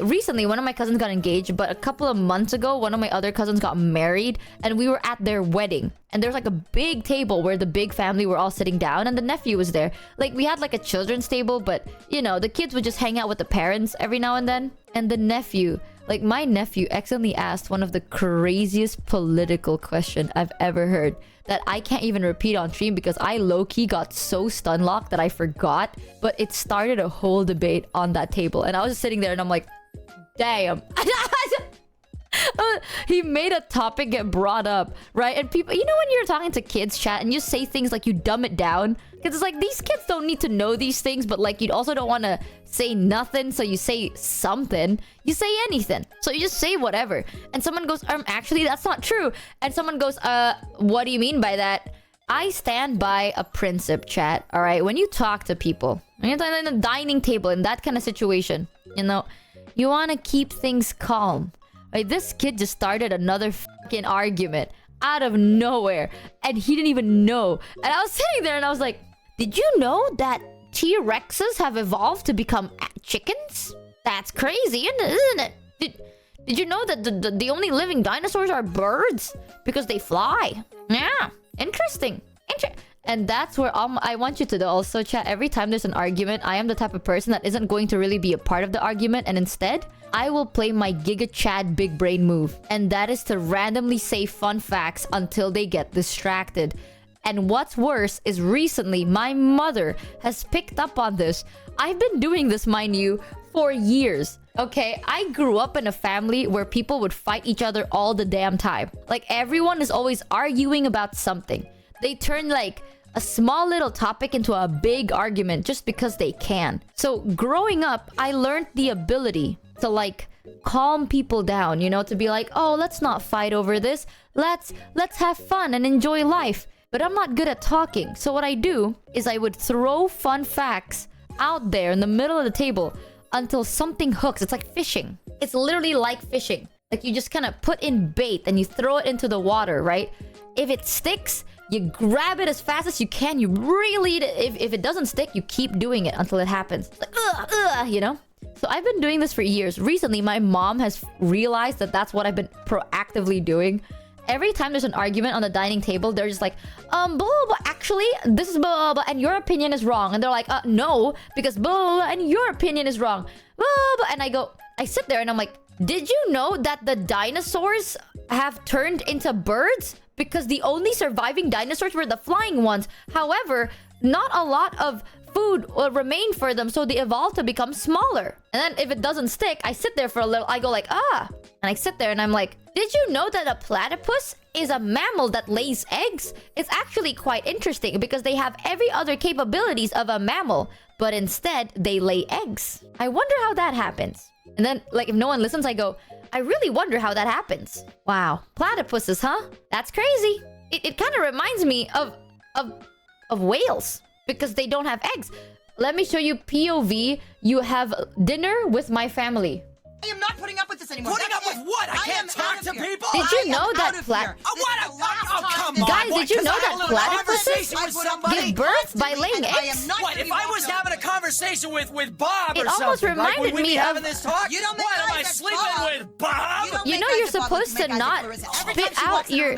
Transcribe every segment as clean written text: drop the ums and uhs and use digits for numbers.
Recently, one of my cousins got engaged, but a couple of months ago, one of my other cousins got married, and we were at their wedding. And there's like a big table where the big family were all sitting down, and the nephew was there. Like, we had like a children's table, but, you know, the kids would just hang out with the parents every now and then. And the nephew, like, my nephew accidentally asked one of the craziest political question I've ever heard that I can't even repeat on stream because I low-key got so stun-locked that I forgot. But it started a whole debate on that table. And I was just sitting there and I'm like, damn. He made a topic get brought up, right? And people, you know when you're talking to kids chat and you say things like you dumb it down? Because it's like, these kids don't need to know these things, but like you also don't want to say nothing, so you say something. You say anything, so you just say whatever. And someone goes, actually that's not true. And someone goes, what do you mean by that? I stand by a principle, chat. All right, when you talk to people, when you're talking on a dining table in that kind of situation, you know, you want to keep things calm. Like, this kid just started another fucking argument out of nowhere, and he didn't even know. And I was sitting there and I was like, did you know that T-Rexes have evolved to become chickens? That's crazy, isn't it? Did you know that the only living dinosaurs are birds? Because they fly. Yeah, interesting. And that's where I want you to know also, chat, every time there's an argument, I am the type of person that isn't going to really be a part of the argument, and instead, I will play my Giga Chad big brain move. And that is to randomly say fun facts until they get distracted. And what's worse is recently, my mother has picked up on this. I've been doing this, mind you, for years. Okay, I grew up in a family where people would fight each other all the damn time. Like, everyone is always arguing about something. They turn like a small little topic into a big argument just because they can. So growing up, I learned the ability to like calm people down, you know, to be like, oh, let's not fight over this. Let's have fun and enjoy life. But I'm not good at talking. So what I do is I would throw fun facts out there in the middle of the table until something hooks. It's like fishing. It's literally like fishing. Like, you just kind of put in bait and you throw it into the water, right? If it sticks, you grab it as fast as you can. You really, if it doesn't stick, you keep doing it until it happens. It's like, you know? So I've been doing this for years. Recently, my mom has realized that that's what I've been proactively doing. Every time there's an argument on the dining table, they're just like, blah, blah, blah, actually, this is blah, blah, blah, and your opinion is wrong. And they're like, no, because blah, blah, blah, and your opinion is wrong. Blah, blah, blah. And I sit there and I'm like, did you know that the dinosaurs have turned into birds? Because the only surviving dinosaurs were the flying ones. However, not a lot of food remained for them, so they evolved to become smaller. And then if it doesn't stick, I sit there for a little. I go like, and I sit there and I'm like, did you know that a platypus is a mammal that lays eggs? It's actually quite interesting because they have every other capabilities of a mammal, but instead they lay eggs. I wonder how that happens. And then, like, if no one listens, I go, I really wonder how that happens. Wow, platypuses, huh? That's crazy. It kind of reminds me of whales because they don't have eggs. Let me show you POV. You have dinner with my family. I am not putting up with this anymore. Putting up with what? I can't talk to people? Did you know that come on. Guys, did you know that platypuses give birth by laying eggs? What, if I was having a conversation with Bob or something, it almost reminded me of... this talk? You don't make what, am I eyes at sleeping Bob. with Bob? You know you're supposed to not spit out your...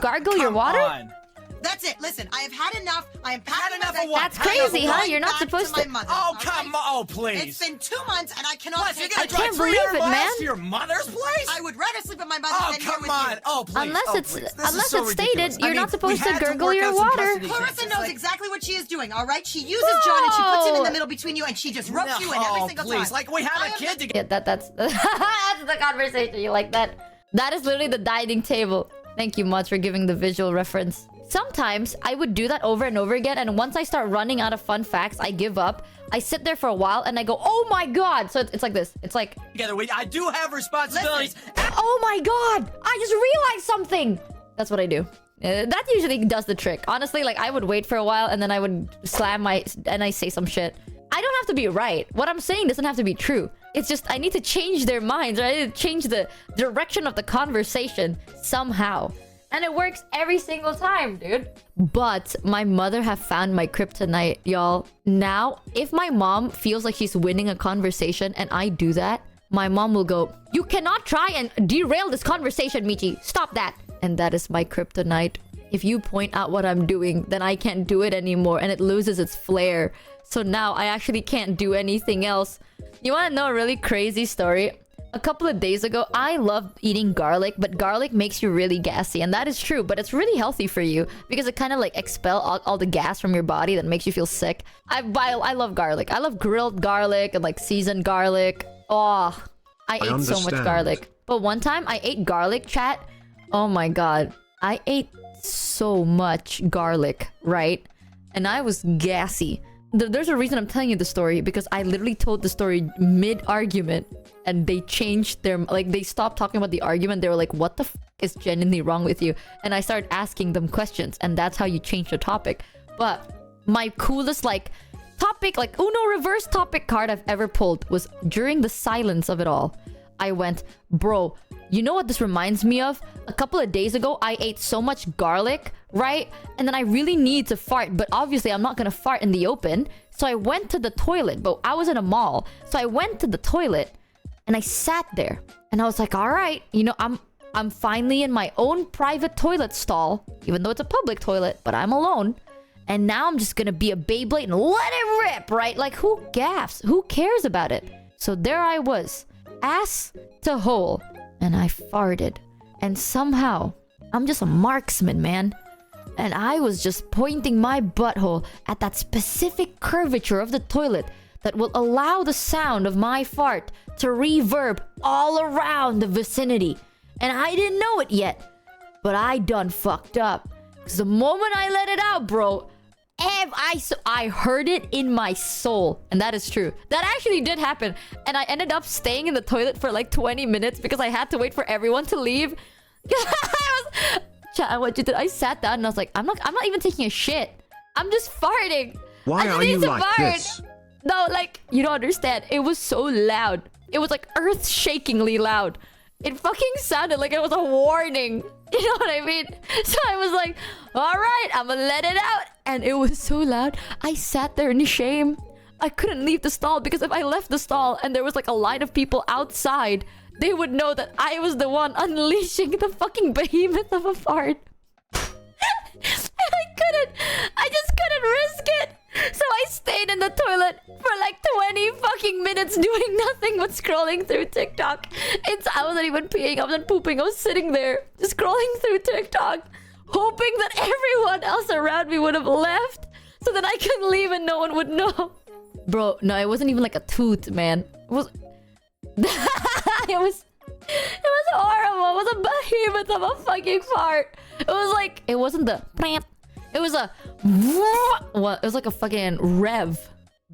gargle your water? On. That's it. Listen, I have had enough. I am Had enough of what? That's crazy, huh? You're not supposed to... Oh, come on. Oh, please. It's been 2 months and I cannot take I can't believe it, man. To your mother's place? I would rather sleep at my mother's Oh, than here come with on. you. Oh, please. Unless it's stated, you're not supposed to gurgle your water. Clarissa knows exactly what she is doing, all right? She uses John and she puts him in the middle between you and she just ropes you in every single time. Like we have a kid together. Yeah, that's the conversation. You like that? That is literally the dining table. Thank you much for giving the visual reference. Sometimes I would do that over and over again, and once I start running out of fun facts, I give up. I sit there for a while and I go, oh my god. So it's like this. It's like, together. I do have responsibilities. Oh my god, I just realized something. That's what I do. That usually does the trick. Honestly, like, I would wait for a while and then I would slam and I say some shit. I don't have to be right. What I'm saying doesn't have to be true. It's just I need to change their minds, or I need to change the direction of the conversation somehow. And it works every single time, dude. But my mother have found my kryptonite, y'all. Now, if my mom feels like she's winning a conversation and I do that, my mom will go, "You cannot try and derail this conversation, Michi. Stop that." And that is my kryptonite. If you point out what I'm doing, then I can't do it anymore and it loses its flair. So now I actually can't do anything else. You want to know a really crazy story? A couple of days ago, I loved eating garlic, but garlic makes you really gassy. And that is true, but it's really healthy for you because it kind of like expel all the gas from your body that makes you feel sick. I love garlic. I love grilled garlic and like seasoned garlic. Oh, I ate so much garlic. But one time I ate garlic, chat. Oh my god. I ate so much garlic, right? And I was gassy. There's a reason I'm telling you the story, because I literally told the story mid-argument and they changed their... Like, they stopped talking about the argument. They were like, what the f*** is genuinely wrong with you? And I started asking them questions, and that's how you change the topic. But my coolest, like, topic, like, Uno reverse topic card I've ever pulled was during the silence of it all. I went, bro, you know what this reminds me of? A couple of days ago, I ate so much garlic, right? And then I really need to fart, but obviously I'm not gonna fart in the open. So I went to the toilet, but I was in a mall. So I went to the toilet and I sat there and I was like, all right, you know, I'm finally in my own private toilet stall, even though it's a public toilet, but I'm alone. And now I'm just gonna be a Beyblade and let it rip, right? Like, who gaffs? Who cares about it? So there I was, ass to hole, and I farted. And somehow, I'm just a marksman, man. And I was just pointing my butthole at that specific curvature of the toilet that will allow the sound of my fart to reverb all around the vicinity. And I didn't know it yet, but I done fucked up. Because the moment I let it out, bro, I heard it in my soul. And that is true. That actually did happen. And I ended up staying in the toilet for like 20 minutes because I had to wait for everyone to leave. I sat down and I was like, I'm not even taking a shit. I'm just farting. Why are you like this? No, like, you don't understand. It was so loud. It was like earth-shakingly loud. It fucking sounded like it was a warning. You know what I mean? So I was like, all right, I'm gonna let it out. And it was so loud. I sat there in shame. I couldn't leave the stall because if I left the stall and there was like a line of people outside, they would know that I was the one unleashing the fucking behemoth of a fart. And I just couldn't risk it. So I stayed in the toilet for like 20 fucking minutes doing nothing but scrolling through TikTok. I wasn't even peeing, I wasn't pooping, I was sitting there just scrolling through TikTok, hoping that everyone else around me would have left so that I could leave and no one would know. Bro, no, it wasn't even like a toot, man. It was... it was horrible. It was a behemoth of a fucking fart. It was like... It wasn't the... It was a... What? It was like a fucking rev.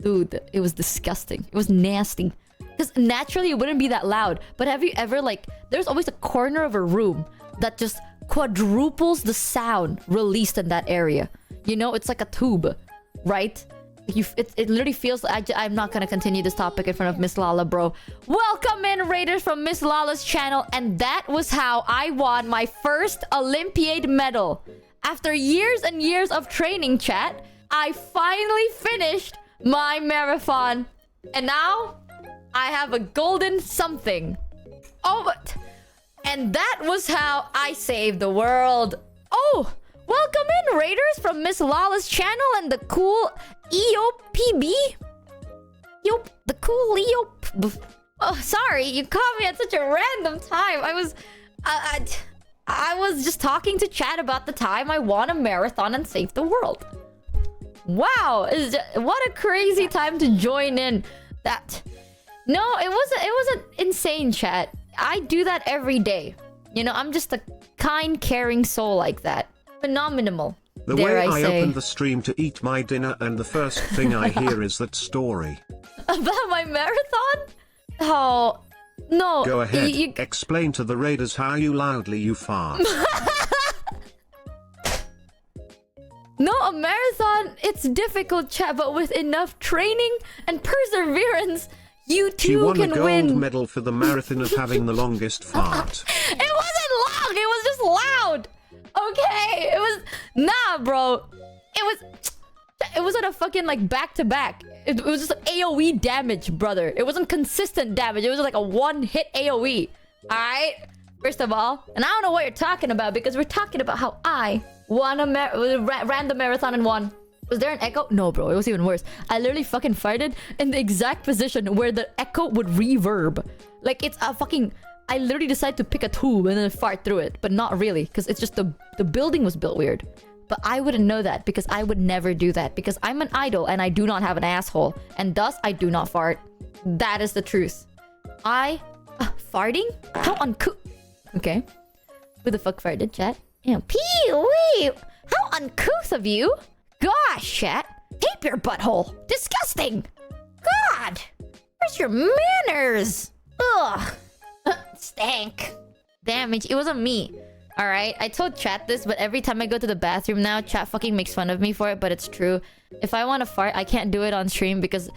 Dude, it was disgusting. It was nasty. Because naturally it wouldn't be that loud. But have you ever like... There's always a corner of a room that just quadruples the sound released in that area. You know, it's like a tube, right? It literally feels like I'm not gonna continue this topic in front of Miss Lala, bro. Welcome in, Raiders, from Miss Lala's channel. And that was how I won my first Olympiad medal. After years and years of training, chat, I finally finished my marathon. And now, I have a golden something. Oh, but... And that was how I saved the world. Oh! Welcome in, Raiders, from Miss Lala's channel and the cool EOPB. Yep, the cool EOP. Oh, sorry, you caught me at such a random time. I was just talking to chat about the time I won a marathon and saved the world. Wow, what a crazy time to join in. That. No, it wasn't insane, chat. I do that every day. You know, I'm just a kind, caring soul like that. Phenomenal. The way I opened the stream to eat my dinner and the first thing I hear is that story. About my marathon? Oh, no. Go ahead, explain to the Raiders how loudly you fart. No, a marathon, it's difficult, chat, but with enough training and perseverance, you too can win. She won a gold medal for the marathon of having the longest fart. It wasn't long, it was just loud. okay? It was... Nah, bro. It was on a fucking, like, back-to-back. It was just AoE damage, brother. It wasn't consistent damage. It was like a one-hit AoE. Alright? First of all. And I don't know what you're talking about, because we're talking about how I won a ran the marathon and won. Was there an echo? No, bro. It was even worse. I literally fucking farted in the exact position where the echo would reverb. Like, it's a fucking... I literally decided to pick a tube and then fart through it. But not really, because it's just the building was built weird. But I wouldn't know that, because I would never do that. Because I'm an idol and I do not have an asshole. And thus, I do not fart. That is the truth. Farting? How uncouth... Okay. Who the fuck farted, chat? Yeah, pee-wee! How uncouth of you! Gosh, chat! Tape your butthole! Disgusting! God! Where's your manners? Ugh! Stank. Damn, Michi, it wasn't me. Alright, I told chat this, but every time I go to the bathroom now, chat fucking makes fun of me for it, but it's true. If I want to fart, I can't do it on stream because...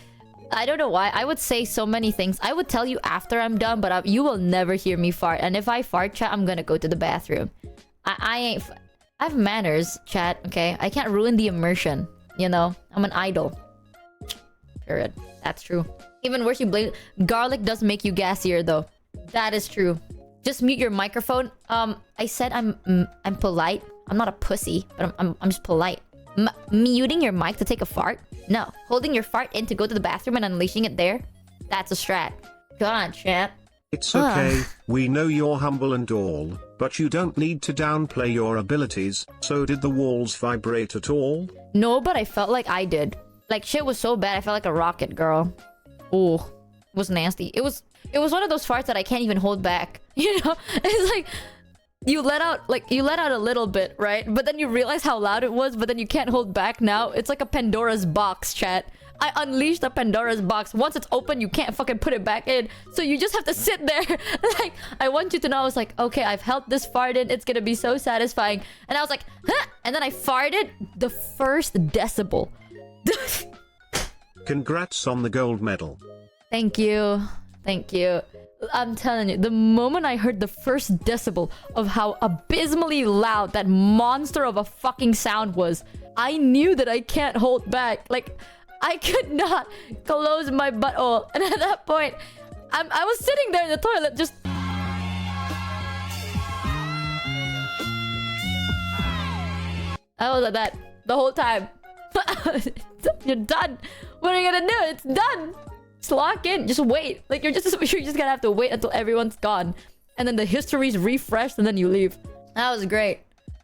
I don't know why. I would say so many things. I would tell you after I'm done, but you will never hear me fart. And if I fart, chat, I'm gonna go to the bathroom. I ain't... I have manners, chat, okay? I can't ruin the immersion, you know? I'm an idol. Period. That's true. Even worse, you blame... Garlic does make you gassier, though. That is true. Just mute your microphone. I said I'm polite. I'm not a pussy, but I'm just polite. Muting your mic to take a fart? No. Holding your fart in to go to the bathroom and unleashing it there? That's a strat. God, chat. It's okay, we know you're humble and all, but you don't need to downplay your abilities. So did the walls vibrate at all? No, but I felt like I did. Like, shit was so bad, I felt like a rocket, girl. Ooh. It was nasty. It was one of those farts that I can't even hold back. You know? It's like... You let out a little bit, right? But then you realize how loud it was, but then you can't hold back now. It's like a Pandora's box, chat. I unleashed a Pandora's box. Once it's open, you can't fucking put it back in. So you just have to sit there. Like, I want you to know, I was like, okay, I've held this fart in. It's gonna be so satisfying. And I was like, huh? And then I farted the first decibel. Congrats on the gold medal. Thank you. Thank you. I'm telling you, the moment I heard the first decibel of how abysmally loud that monster of a fucking sound was, I knew that I can't hold back. Like, I could not close my butthole. And at that point, I was sitting there in the toilet just... I was like that the whole time. You're done. What are you gonna do? It's done. Just lock in. Just wait. Like, you're just gonna have to wait until everyone's gone. And then the history's refreshed and then you leave. That was great.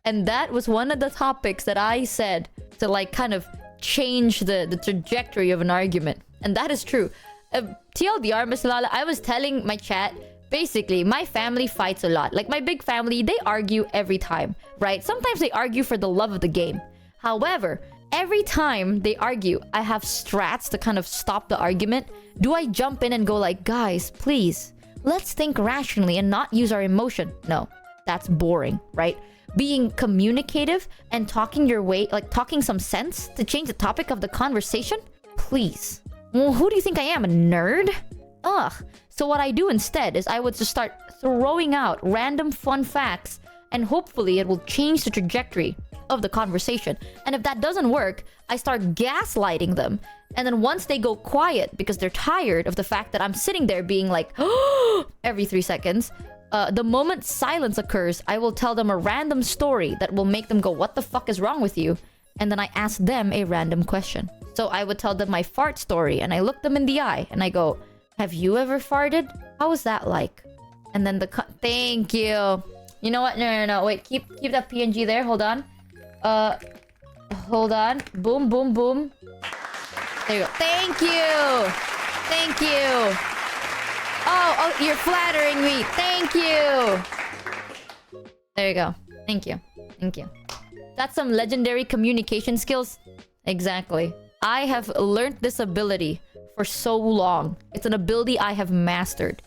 And that was one of the topics that I said to, like, kind of change the trajectory of an argument. And that is true. TLDR, Miss Lala, I was telling my chat, basically, my family fights a lot. Like, my big family, they argue every time, right? Sometimes they argue for the love of the game. However, every time they argue, I have strats to kind of stop the argument. Do I jump in and go like, guys, please, let's think rationally and not use our emotion? No, that's boring, right? Being communicative and talking your way, like talking some sense to change the topic of the conversation? Please. Well, who do you think I am, a nerd? Ugh. So what I do instead is I would just start throwing out random fun facts and hopefully it will change the trajectory of the conversation. And if that doesn't work, I start gaslighting them. And then once they go quiet because they're tired of the fact that I'm sitting there being like, every 3 seconds, the moment silence occurs, I will tell them a random story that will make them go, what the fuck is wrong with you? And then I ask them a random question. So I would tell them my fart story and I look them in the eye and I go, have you ever farted? How was that like? And then thank you. You know what? No. Wait, keep that PNG there. Hold on. Hold on. Boom, boom, boom. There you go. Thank you. Thank you. Oh, you're flattering me. Thank you. There you go. Thank you. Thank you. That's some legendary communication skills. Exactly. I have learned this ability for so long. It's an ability I have mastered.